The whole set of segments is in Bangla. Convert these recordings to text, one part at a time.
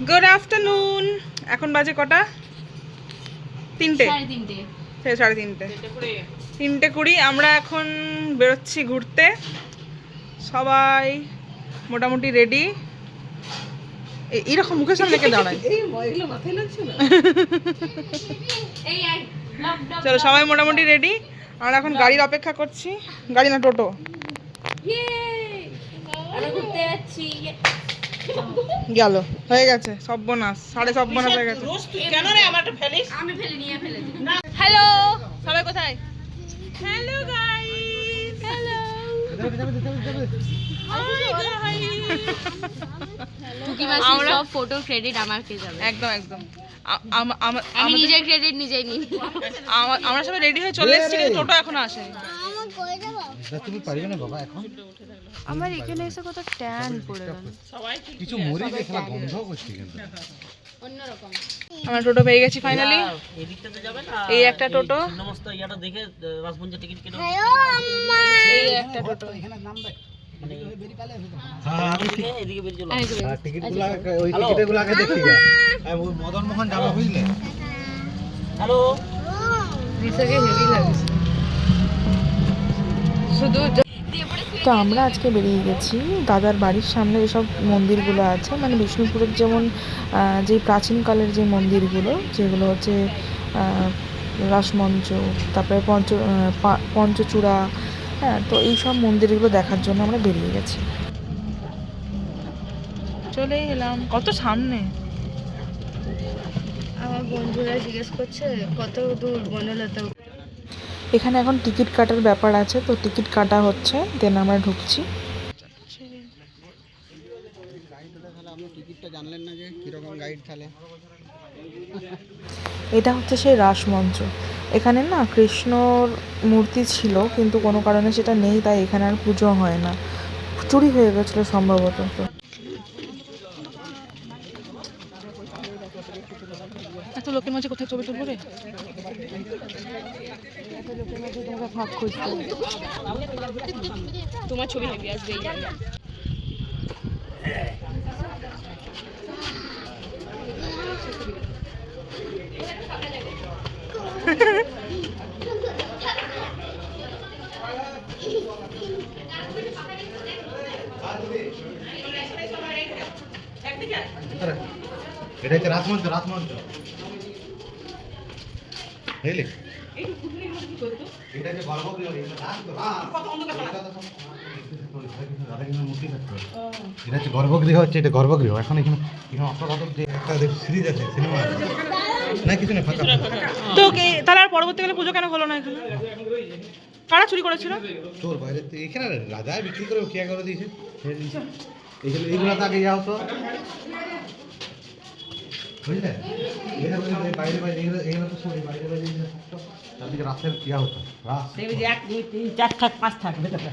Good afternoon. এখন বাজে কটা? 3টে, 3:30। আমরা এখন বেরোচ্ছি ঘুরতে। সবাই মোটামুটি রেডি। এইরকম মুখের সামনে কে দাঁড়ায়? চলো সবাই মোটামুটি রেডি। আমরা এখন গাড়ির অপেক্ষা করছি। গাড়ি না, টোটো। গেল, হয়ে গেছে সর্বনাশ, 7:30 হয়ে গেছে। হ্যালো সবাই, কোথায়? Hello guys, hello. আমরা সব ফটো ক্রেডিট আমাকে যাবে। একদম একদম। আমি নিজের ক্রেডিট নিজেই নিই। আমরা সবাই রেডি হয়ে চলে এসেছি, কিন্তু টোটো এখনো আসেনি। তুমি পারবে না বাবা এখন? আমার এখানে এসে কত ট্যান পড়ে গেল। কিছু মরে গেছে, গন্ধ করছে কিন্তু অন্যরকম। আমরা টোটো পেয়ে গেছি ফাইনালি। এই একটা টোটো, সমস্ত ইয়াটা দেখে রাজবঞ্জে টিকিট কেটে এই একটা টোটো। এদিকে বেরিয়ে চলো। টিকিটগুলো ওই টিকিটগুলো আগে দেখি গা। মদন মোহন যাবো বুঝলে? হ্যালো, দিশাকে হেভি লাগছে শুধু। তো আমরা আজকে বেরিয়ে গেছি দাদার বাড়ির সামনে যেসব মন্দিরগুলো আছে, মানে বিষ্ণুপুরের যেমন যে প্রাচীনকালের যে মন্দিরগুলো, যেগুলো হচ্ছে রাসমঞ্চ, তারপরে পঞ্চচূড়া, হ্যাঁ, তো এই সব মন্দিরগুলো দেখার জন্য আমরা বেরিয়ে গেছি। চলে এলাম, কত সামনে। আমার বন্ধুরা জিজ্ঞেস করছে কত দূর বনলতা। এখানে এখন টিকিট কাটার ব্যাপার আছে, তো টিকিট কাটা হচ্ছে, দেন আমরা ঢুকছি। এটা হচ্ছে সেই রাসমঞ্চ। এখানে না কৃষ্ণর মূর্তি ছিল, কিন্তু কোনো কারণে সেটা নেই, তাই এখানে আর পুজো হয় না। চুরি হয়ে গেছিলো সম্ভবত। এত লোকের মাঝে কোথায় ছবি তুলবো রে? তোমার ছবি হেভি আসবে এই জায়গায়। এটা হচ্ছে রাসমঞ্চ, রাসমঞ্চ বুঝলি? এটা যে গর্ভগৃহ, এটা হচ্ছে গর্ভগৃহ, হচ্ছে এটা গর্ভগৃহ। এখন এখানে অপরাধক যে একটা সিরিজ আছে, সিনেমা না, কিছু না, ফাঁকা। তো তাহলে আর পরবর্তীকালে পুজো কেন হলো না এখানে? কারা চুরি করেছিল? তোর বাইরে এখানে রাজায় বিক্রি করে কে করে দিয়েছে এইগুলো তো আগে যাও তো বুঝলে? বাইরে বাইরে এগুলো তো সরি বাইরে বাইরে তাদেরকে রাস্তায় দেওয়া হতো। 1 2 3 4 থাক 5 থাক ভেতরটা।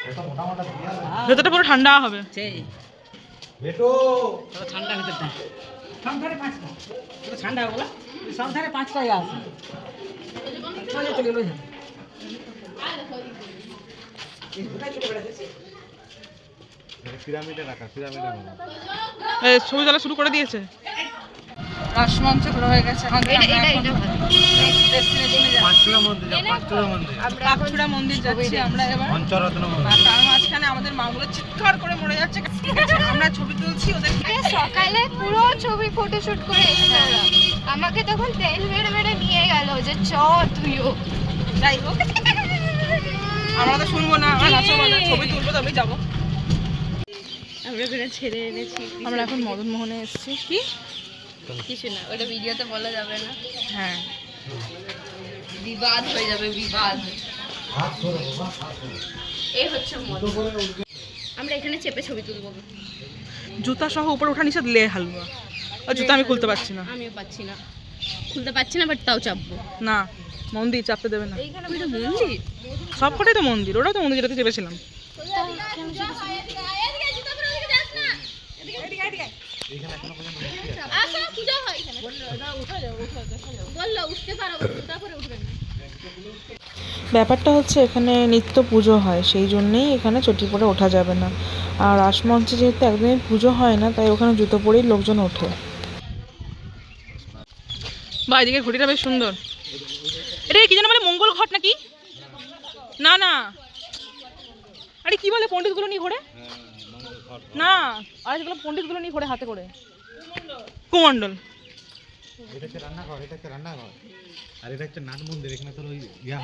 এটা মোটামোটা ভেতরটা পুরো ঠান্ডা হবে। সেই বেটো ঠান্ডা ভেতরটা। সব ধারে 5টা। পুরো ঠান্ডা ওগুলা। সব ধারে 5টাই আছে। চলে চলে লই যা। এই দুটাই চলে বেড়াচ্ছে। পিরামিডে রাখা, পিরামিডে রাখা। এই ছবি তোলা শুরু করে দিয়েছে। রাসমঞ্চ শুরু হয়ে গেছে। এখন পাঁচচূড়া মন্দির, পাঁচচূড়া মন্দির, পাঁচচূড়া মন্দির যাচ্ছি আমরা এবার। পঞ্চরত্ন মন্দির। আর তার মাঝখানে আমাদের মাগুলো চিৎকার করে মরে যাচ্ছে। আমরা ছবি তুলছি ওদের। সকালে পুরো ছবি ফটোশুট করে এসেছে ওরা। আমাকে তখন তেল মেরে মেরে নিয়ে গেল যে চ তুইও। যাই হোক, আমরা তো শুনবো না, আমরা নাচবো না, ছবি তুলবো তবেই যাবো। আমরা ওখানে ছেড়ে এনেছি। আমরা এখন মদন মোহনে এসেছি। কি কিছু না, ওটা ভিডিওতে বলা যাবে না, হ্যাঁ, বিবাদ হয়ে যাবে, বিবাদ। এই হচ্ছে মজা। আমরা এখানে চেপে ছবি তুলবো। জুতা সহ উপরে ওঠা নিষেধ, লে হালুয়া। আর জুতা আমি খুলতে পারছি না। আমিও পাচ্ছি না, খুলতে পারছি না, বাট তাও চাপবো না, মন্দির চাপতে দেবে না। এইখানে মন্দির, সবকটাই তো মন্দির, ওটাও তো মন্দির, যেটাতে চেপেছিলাম। বললো উঠতে পারো, তারপরে উঠবেন। ব্যাপারটা হচ্ছে এখানে নিত্য পুজো হয়, সেই জন্যেই এখানে চটি পরে ওঠা যাবে না। আর রাসমঞ্চে যেহেতু একদমই পুজো হয় না, তাই ওখানে জুতো পরেই লোকজন ওঠে। বা এদিকে ঘুড়িটা বেশ সুন্দর। এটা কি যেন বলে, মঙ্গল ঘট নাকি? না না, আরে কি বলে পণ্ডিতগুলো নিয়ে ঘোরে না, আর যেগুলো পণ্ডিতগুলো নিয়ে ঘোরে হাতে করে, কুমণ্ডল। এটা হচ্ছে রান্নাঘর, এটা হচ্ছে রান্নাঘর, আর এটা হচ্ছে নাট মন্দির। এখানে তোর ওই ইয়া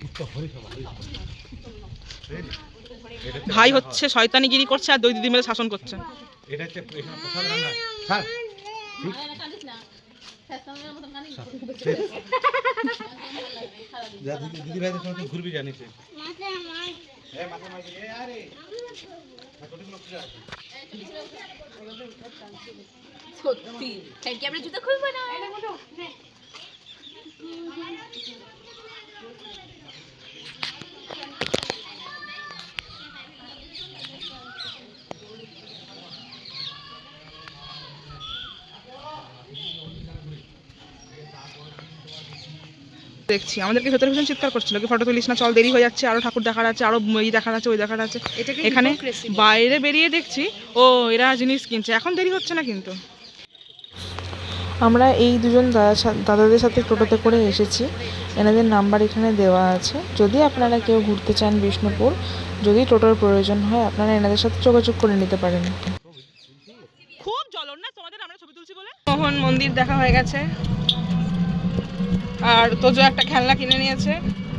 হতো হরিসভা। ভাই হচ্ছে শয়তানিগিরি করছে আর দুই দিদি মিলে শাসন করছে। এটা হচ্ছে এখানে প্রসাদ রান্না। স্যার দিদি ভাইদের সঙ্গে ঘুরবি জানিস। সত্যি কি আমরা জুতো খুলবো না? দেখছি আমাদেরকে ভেতরে ভীষণ চিৎকার করছিল কি ফটো তুলিস না, চল দেরি হয়ে যাচ্ছে, আরো ঠাকুর দেখার আছে, আরো এই দেখার আছে, ওই দেখার আছে। এখানে বাইরে বেরিয়ে দেখছি ও এরা জিনিস কিনছে, এখন দেরি হচ্ছে না কিন্তু। আমরা এই দুজন দাদাদের সাথে টোটোতে করে এসেছি, এনাদের নাম্বার এখানে দেওয়া আছে। যদি আপনারা কেউ ঘুরতে চান বিষ্ণুপুর, যদি টোটোর প্রয়োজন হয়, আপনারা এনাদের সাথে যোগাযোগ করে নিতে পারেন। খুব জলন না তোমাদের, আমরা ছবি তুলছি বলে। মোহন মন্দির দেখা হয়ে গেছে, আর তোজো একটা খেলনা কিনে নিয়েছে।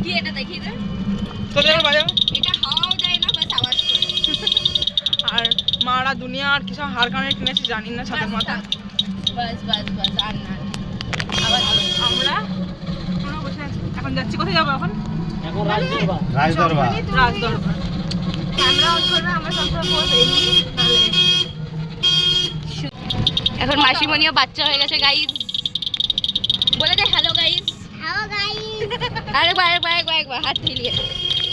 কি এটা দেখি দে? তোজো বাজাও। এটা হাওয়াও যায় না, বাস আওয়াজ করে। আর মারা দুনিয়া আর কিছু হার কানে কিনেছে জানি না, ছাদের মাথা। বাস বাস বাস, আর না। আবার আমরা বসে আছি, এখন যাচ্ছি। কোথায় যাবো এখন? এখন রাজদরবার। রাজদরবার। রাজদরবার। ক্যামেরা অন করে আমরা সবসময় পোজ এলি। এখন মাসিমণিও বাচ্চা হয়ে গেছে গাইস। বলে দে হ্যালো গাইস। Hello guys. আরেকবার হাত মিলিয়ে।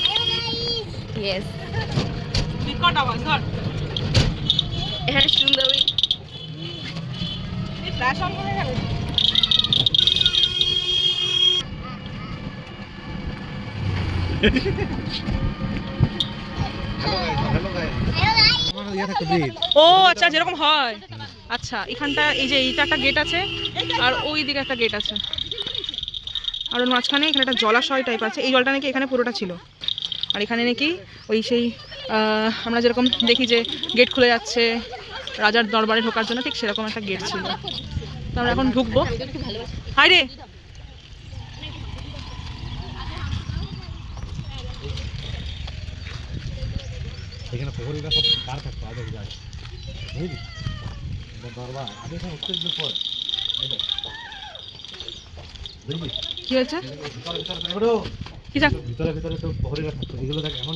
Hello guys. ইয়েস। বিকট আওয়াজ ধর। হ্যাঁ সুন্দরী। এই ফ্ল্যাশ অন করে গেল। Hello guys. আমার ইয়া থাকতো ব্রিজ। ও আচ্ছা, যেরকম হয়। আচ্ছা, এখানটা এই যে এইটা একটা গেট আছে, আর ওই দিকে একটা গেট আছে, আর ওর মাঝখানে এখানে একটা জলাশয় টাইপ আছে। এই জলটা নাকি এখানে পুরোটা ছিল, আর এখানে নাকি ওই সেই আমরা যেরকম দেখি যে গেট খুলে যাচ্ছে রাজার দরবারে ঢোকার জন্য, ঠিক সেরকম একটা গেট ছিল। তো আমরা এখন ঢুকবো। হাই রে, এখানে প্রহরীরা সব কার থাকতো আগে যায়, বুঝলি? দরবার আগে এখানে উত্তর পর বুঝলি কি হয়েছে? ভিতরে ভিতরে তো প্রহরীরা থাকতো। এগুলো দেখ এমন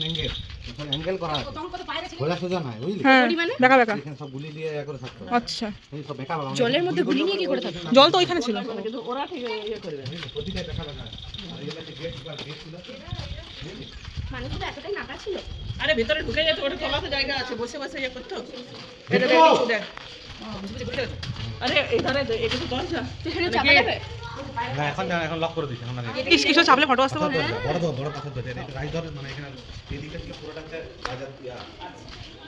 অ্যাঙ্গেল করা আছে, সোজা সোজা নাই, বুঝলি? হ্যাঁ, বেকা বেকা। এখানে সব গুলি দিয়ে করে থাকতো। আচ্ছা, এই সব বেকা বেকা। জলের মধ্যে গুলি নিয়ে কি করে থাকবে? জল তো ওইখানে ছিল। কিন্তু ওরা ঠিক ইয়ে করবে। প্রতিটা বেকা বেকা। আর এগুলো গেট ছিল। মানুষ তো এতটাই নাটা ছিল। আরে ভেতরে ঢুকে যেত, ওটা তলাতে জায়গা আছে, বসে বসে ইয়ে করতো। এটা দেখ, কিছু দেখ। আরে এখানে এটা তো দরজা, এখানে চাপা যাবে? না এখন লক করে দিছে। এখন কিছু চাপলে ফটো আসতে পারবে। বড় পাথর ধরে এটা রাজদরবার, মানে এখানে এই দিকটা ছিল পুরোটা হচ্ছে রাজার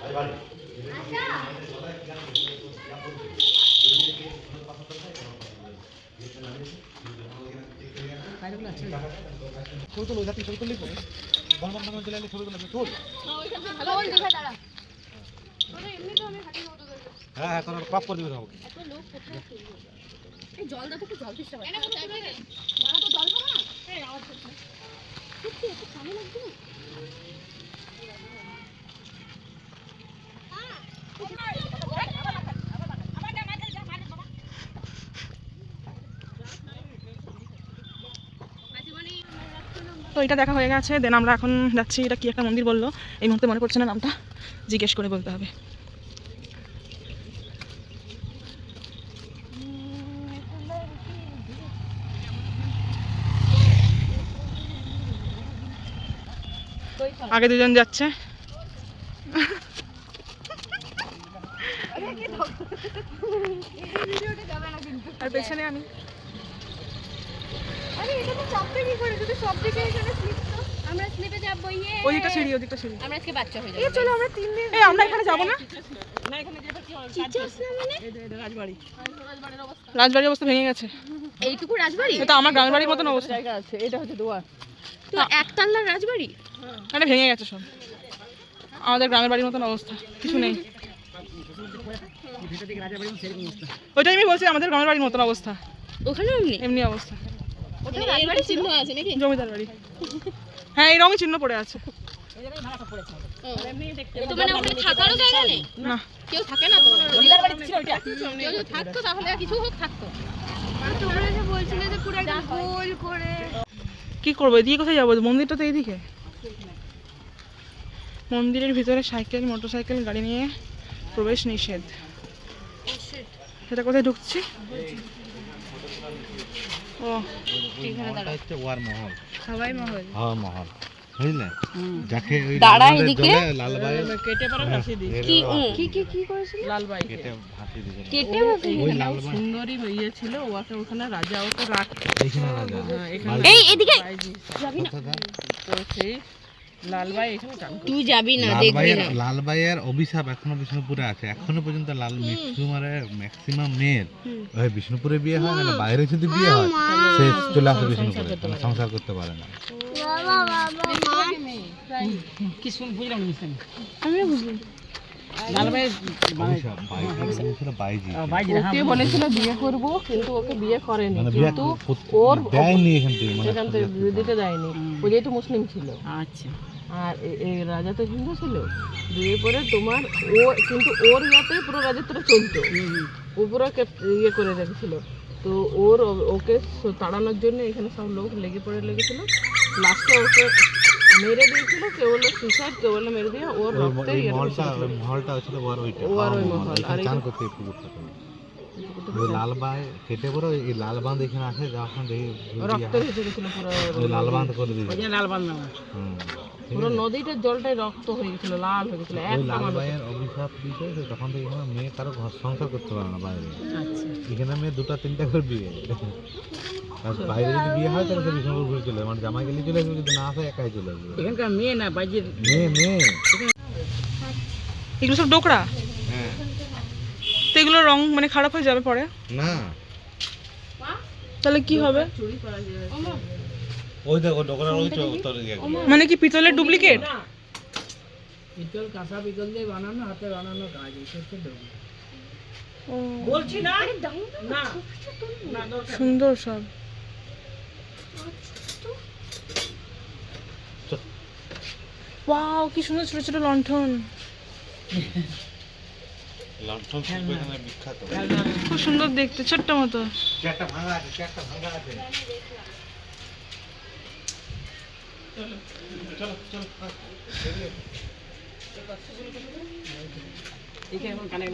রাজবাড়ি। ছবি তুলো, যাতে ছবি তুললি বনবন বনবন চলে এলে ছবি তুলো, তুল। হ্যালো দেখা দাঁড়া। ওরে এমনি তো আমি হাঁটি মতো করে। হ্যাঁ হ্যাঁ, তোরা ক্রপ করে দিবি সব। এই জল দাও তো, জল দিতে হবে। এটা কোথায় গেলে? বাবা তো জল খাবে না? এই আওয়াজ হচ্ছে। সত্যি এত সামনে লাগছে না? তো এটা দেখা হয়ে গেছে। দেন আমরা এখন যাচ্ছি, এটা কি একটা মন্দির বললো, এই মুহূর্তে মনে পড়ছে না নামটা, জিজ্ঞেস করে বলতে হবে। আগে দুজন যাচ্ছে, আর পেছনে আমি। আরে এটা তো চাপবে কি করে যদি সব দিকে এখানে স্লিপ তো আমরা স্লিপে যাবো ইয়ে ওই দিকটা সিঁড়ি ওই দিকটা সিঁড়ি। আমরা আজকে বাচ্চা হয়ে এই যাবো চলো আমরা 3 দিন এই আমরা এখানে যাবো না? না এখানে যেটা কি হয় চিচাস না মানে রাজবাড়ি রাজবাড়ির অবস্থা ভেঙে গেছে। এইটুকু রাজবাড়ি এটা আমার গ্রামের বাড়ির মতন অবস্থা। জায়গা আছে, এটা হচ্ছে দুয়ার। তো একতলার রাজবাড়ি মানে ভেঙে গেছে সব। আমাদের গ্রামের বাড়ির মতন অবস্থা, কিছু নেই। ভিতর দিকে রাজবাড়ি সেরকম অবস্থা। ওইটাই আমি বলছি, আমাদের গ্রামের বাড়ির মতন অবস্থা, ওখানেও এমনি এমনি অবস্থা। ওটা রাজবাড়ি চিহ্ন আছে নাকি জমিদার বাড়ি, হ্যাঁ এরকমই চিহ্ন পড়ে আছে। এই জায়গায় ভাড়া সব পড়েছে আমাদের। তো মানে ওখানে থাকারও জায়গা নেই না কেউ থাকে না তো জমিদার বাড়ি ছিল ওইটা। কেউ যদি থাকতো তাহলে আর কিছু হোক থাকতো আর তোমরা যে বলছিলে যে পুরো একদম গোল করে কি করবো, এদিকে কোথায় যাবো? মন্দিরটা তো এইদিকে। মন্দিরের ভিতরে সাইকেল মোটরসাইকেল গাড়ি নিয়ে প্রবেশ নিষেধ। সেটা কোথায় ঢুকছি? ও মহলটা হচ্ছে ওয়ার মহল, সবাই মহল হাওয়া মহল, বুঝলে? যাকে ওই দাঁড়া আমাদের এদিকে। জলে লালবাই কেটে পরে ভাসিয়ে দিই। কি কি করেছিল লালবাই কেটে ভাসিয়ে দিয়েছিল। কেটে বসে ওই লালবাই সুন্দরী ইয়ে ছিল, ওকে ওখানে রাজা ওকে রাখতো। এইখানে রাজা এখানে এই এদিকে কোথাটা? তো সেই লালবাই এখানে চান করতো। তুই যাবি না দেখবি না লালবাইয়ের অভিশাপ এখনো বিষ্ণুপুরে আছে। এখনো পর্যন্ত ম্যাক্সিমাম মেয়ের ওই বিষ্ণুপুরে বিয়ে হয়, না বাইরে যদি বিয়ে হয় সে চলে আসে বিষ্ণুপুরে, মানে সংসার করতে পারে না। কি শুন বুঝলাম না আমিও বুঝলি লালবাই অভিশাপ বাইজি দিয়েছিল, বাইজি ওকে বলেছিল বিয়ে করব, কিন্তু ওকে বিয়ে করেনি, মানে বিয়ে কিন্তু ওর দেয়নি এখান থেকে, মানে এখান থেকে দিতে দেয়নি। ও যেহেতু মুসলিম ছিল, আচ্ছা, আর এই রাজা তো হিন্দু ছিল। বিয়ে পরে তোমার ও কিন্তু ওর ইয়াতে পুরো রাজত্বটা চলতো, ও পুরো ইয়ে করে রেখেছিল। তো ওকে তাড়ানোর জন্য এখানে সব লোক লেগেছিল। লাস্টে ওকে মেরে দিয়েছিল, কেউ বললো সুসাইড, কেউ বললো মেরে দিয়ে ওর রক্তে ওই মহলটা হচ্ছিল ওর ওইটা ওর ওই মহল। আর চান করতে পুকুরটা ওই লালবাই কেটে পরে এই লালবাঁধ এখানে আসে, যখন দেখি রক্ত ভেসে গেছিল পুরো, ওই লালবাঁধ করে দিয়েছে। লালবান পুরো নদীটার জলটাই রক্ত হয়ে গেছিল, লাল হয়ে গেছিল। ওই লালবাইয়ের অভিশাপ দিয়েছে যে তখন থেকে এখানে মেয়ে কারো ঘর সংসার করতে পারে না বাইরে। এখানে মেয়ে 2-3টা করে বিয়ে, আর বাইরে যদি বিয়ে হয় তাহলে সে বিষ্ণুপুর ঘুরে চলে, মানে জামাই গেলে চলে আসবে, যদি না আসে একাই চলে আসবে। এখানকার মেয়ে না বাইজের মেয়ে এগুলো সব ডোকরা, হ্যাঁ তো এগুলো রং মানে খারাপ হয়ে যাবে পরে, না তাহলে কি হবে? ওই দেখো ডোকরা ওই তোর মানে কি পিতলের ডুপ্লিকেট? পিতল, কাঁসা পিতল দিয়ে বানানো, হাতে বানানো কাজ, হচ্ছে বলছি না না সুন্দর সব। ওয়াও কি সুন্দর ছোট ছোট লণ্ঠন, লণ্ঠন শিল্প এখানে বিখ্যাত। খুব সুন্দর দেখতে, ছোট্ট মতো। চেয়ারটা ভাঙা আছে, চেয়ারটা ভাঙা আছে। চলো চলো এখানে এখন কানে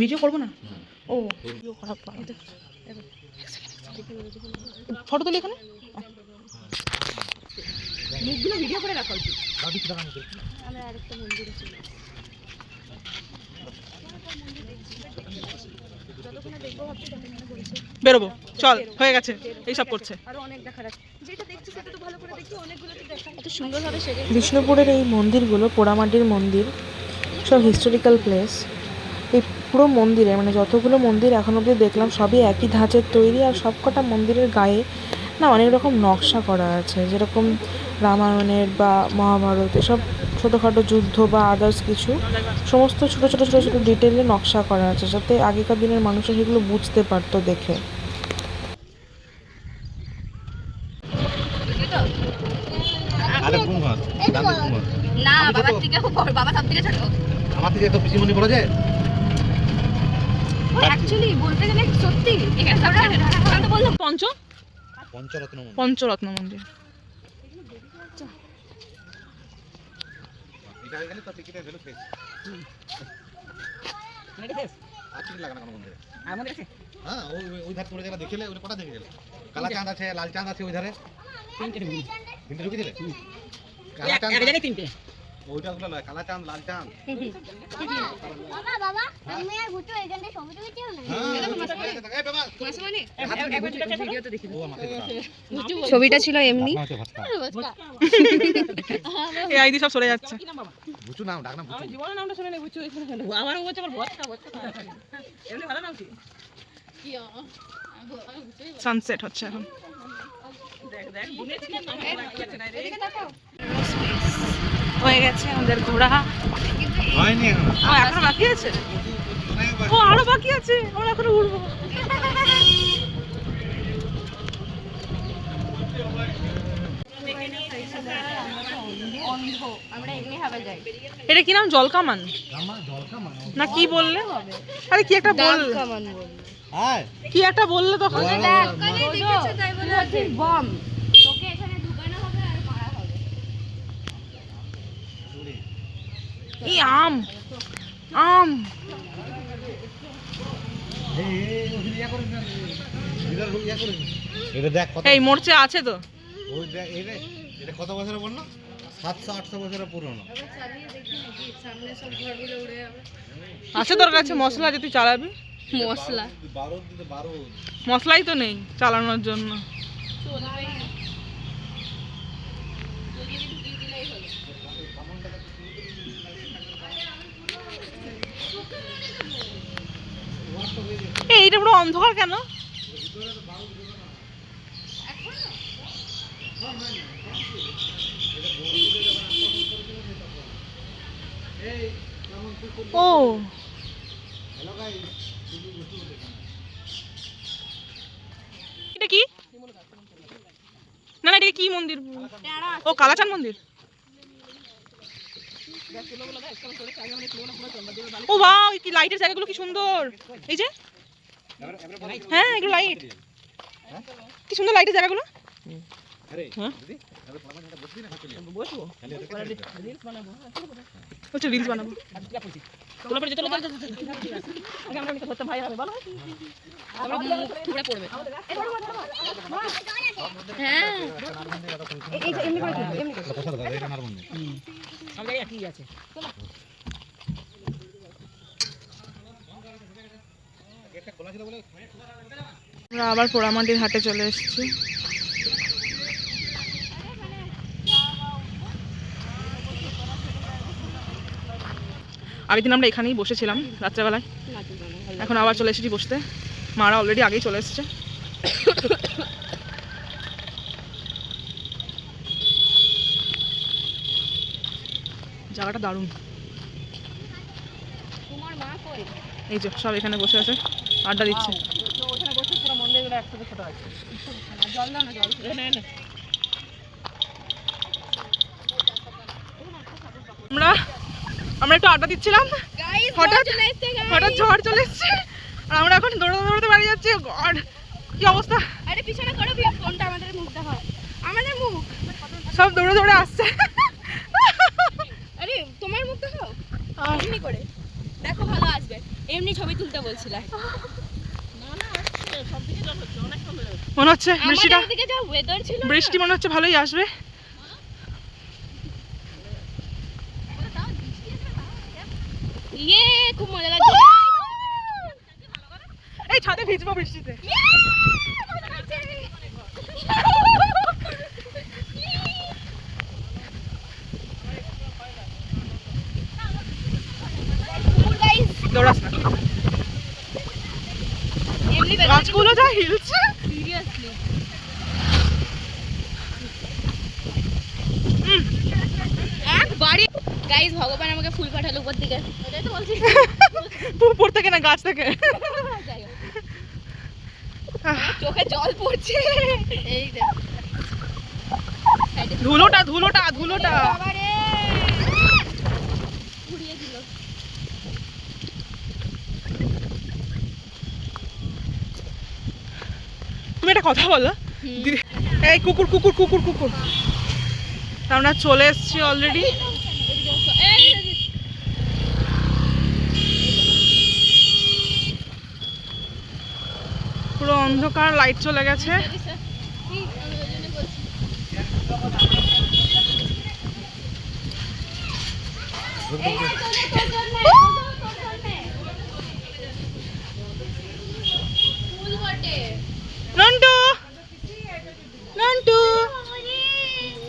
ভিডিও করবো না? ও ফটো তুলি এখানে। মুখগুলো ভিডিও করে রাখা উচিত। বেরোবো, চল হয়ে গেছে, এইসব করছে। এত সুন্দরভাবে সেজে বিষ্ণুপুরের এই মন্দিরগুলো পোড়ামাটির মন্দির, সব হিস্টোরিক্যাল প্লেস। এই পুরো মন্দিরে মানে যতগুলো মন্দির এখন অবধি দেখলাম সবই একই ধাঁচের তৈরি, আর সবকটা মন্দিরের গায়ে না অনেক রকম নকশা করা আছে, যেরকম রামায়ণের বা মহাভারত এসব ছোটোখাটো যুদ্ধ বা আদার্স কিছু সমস্ত ছোটো ছোটো ছোটো ছোটো ডিটেলে নকশা করা আছে, যাতে আগেকার দিনের মানুষরা সেগুলো বুঝতে পারতো দেখে। আরে কোন ঘর? দাদু কোন ঘর? না বাবার থেকে বড়, বাবা সব থেকে ছোট। আমার থেকে তো পিসিমণি বড় যায়। অ্যাকচুয়ালি বলতে গেলে সত্যি এখানে সব আমি তো বললাম পঞ্চরত্ন মন্দির। পঞ্চরত্ন মন্দির। এটা হয়ে গেলে তো টিকিটের ভ্যালু শেষ। আর টিকিট লাগে না কোনো মন্দিরে। আমাদের কাছে হ্যাঁ ওই ধার পড়ে যারা দেখলে ওই কটা দেখে গেলে কালা চাঁদ আছে, লাল চাঁদ আছে ওই ধারে। তিনটে ঢুকি, তিনটে ঢুকেছিলে? কালা চাঁদ এক জায়গায় তিনটে। ওইটা গুলো নয়, কালা চাঁদ লাল চাঁদ। বাবা বাবা আমি আর ভুটু এখানে ছবি তুলছিও না এই বাবা ছবিটা ছিল এমনি। এই আইডি সব সরে যাচ্ছে। বুচু নাম ডাক না বুচু। জীবনের নামটা শুনে নেই বুঝছো, আমার বলছে আমার ভটকা এমনি ভালো নাম কি? সানসেট হচ্ছে এখন। দেখ দেখ বুনে থেকে নাম লাগিয়েছে না রে। হয়ে গেছে আমাদের ঘোরা। হয়নি এখন। এখনো বাকি আছে? ও আরো বাকি আছে, আমরা এখনো উঠবো। আমরা এমনি হাবে যাই। এটা কি নাম, জলকামান না কি বললে? আরে কি একটা বল, কামান বল। আয় কি একটা বললে তখন। বম তোকে এখানে ঢুকানো হবে আর মারা হবে। এই আম আম এটা দেখ কত, এই মোর্চে আছে তো। ওই দেখ এটা কত বছরের বললো? 700-800 বছরের পুরনো। আছে তোর কাছে মশলা যে তুই চালাবি? মশলা বারুদ দিতে বারুদ। মশলাই তো নেই চালানোর জন্য। এইটা পুরো অন্ধকার কেন? ও এটা কি? না না, এটা কি মন্দির? ও কালাচাঁদ মন্দির। ও বাহ, কি লাইটের জায়গাগুলো কি সুন্দর। এই যে হ্যাঁ, এগুলো লাইট, কি সুন্দর লাইটের জায়গাগুলো। বসবো বলছে রিলস বানাবো। তোলা পড়ে যেতে আগে আমরা নিতে ধরতে ভাই হবে বলো আমরা মুখ থুবড়ে পড়বে। হ্যাঁ এই এমনি করে এমনি করে কথা দাদা, এটা মারবো না। সব জায়গায় একই আছে। একটা খোলা ছিল বলে আমরা আবার পোড়ামাটির হাটে চলে এসেছি। আগের দিন আমরা এখানেই বসেছিলাম রাত্রেবেলায়, এখন আবার চলে এসেছি বসতে। মারা অলরেডি আগেই চলে এসেছে। জায়গাটা দারুণ। তোমার মা কই? এই যে সব এখানে বসে আছে, আড্ডা দিচ্ছে। তো ওখানে বসে পুরো মন্দিরগুলো একসাথে ছোট আছে। জল দাও না, জল। আমরা একটু আড্ডা দিচ্ছিলাম, গাইস হঠাৎ চলে এসেছে গাইস। হঠাৎ ঝড় চলে এসছে আর আমরা এখন দৌড়াতে দৌড়াতে বাড়ি যাচ্ছি। গড, কি অবস্থা। আরে পিছনে করো ফোনটা, আমাদের মুখ দেখা হয়, আমাদের মুখ। সব দৌড়ে দৌড়ে আসছে। আরে তোমার মুখ দেখাও এমনি করে, দেখো ভালো আসবে। এমনি ছবি তুলতে বলছিলে। মনে হচ্ছে বৃষ্টিটা, আমাদের দিকে যা ওয়েদার ছিল না? বৃষ্টি মনে হচ্ছে ভালোই আসবে। ইয়ে খুব মজা লাগছে। এই ছাদে ভিজবো বৃষ্টিতে। দৌড়াস না, এমনি গাছগুলো যা হিলছে। সিরিয়াসলি একবারে। গাইস ভগবান আমাকে ফুল পাঠালো উপর থেকে, এটাই তো বলছি। উপর থেকে না, গাছ থেকে। যাই হোক। চোখে জল পড়ছে। এই দেখ ধুলোটা ধুলোটা ধুলোটা। বাবারে ঘুরিয়ে দিল। তুমি একটা কথা বলো। এই কুকুর কুকুর কুকুর কুকুর। আমরা চলে এসেছি অলরেডি। পুরো অন্ধকার, লাইট চলে গেছে। নন্টু নন্টু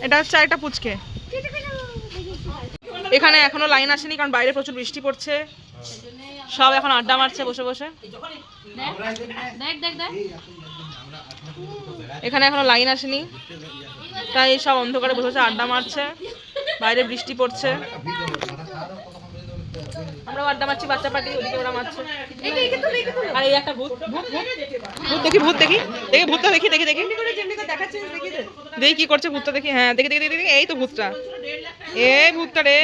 এটা হচ্ছে একটা পুচকে। এখানে এখনো লাইন আসেনি কারণ বাইরে প্রচুর বৃষ্টি পড়ছে, সব এখন আড্ডা মারছে বসে বসে। দেখ দেখ দেখ এখানে এখনো লাইন আসেনি তাই সব অন্ধকারে বসে বসে আড্ডা মারছে, বাইরে বৃষ্টি পড়ছে। আমরাও আড্ডা মারছি, বাচ্চা পার্টি ওদিকে ওরা মারছে। আর এই একটা ভূত ভূত ভূত দেখি, ভূত দেখি দেখি, ভূতটা দেখি দেখি দেখি দেখি কি করছে ভূতটা দেখি। হ্যাঁ দেখি দেখি দেখি দেখি, এই তো ভূতটা, এ ভূতটা রে,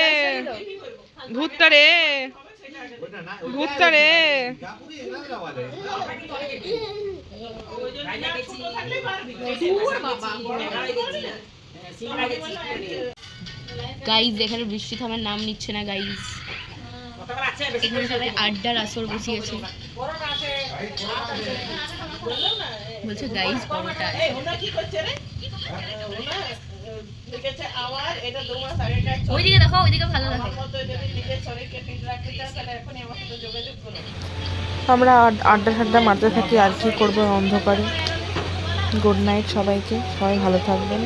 ভূতটা রে, ভূতটা রে। গাইজ এখানে বৃষ্টি থামার নাম নিচ্ছে না গাইজ, এখানে সবাই আড্ডার আসর বসিয়েছে। বলছে গাইজ পরোটা আছে। ওইদিকে দেখো, ওইদিকে ভালো লাগে। আমরা আড্ডা ঠাড্ডা মারতে থাকি, আর কি করবো অন্ধকারে। গুড নাইট সবাইকে, সবাই ভালো থাকবেন।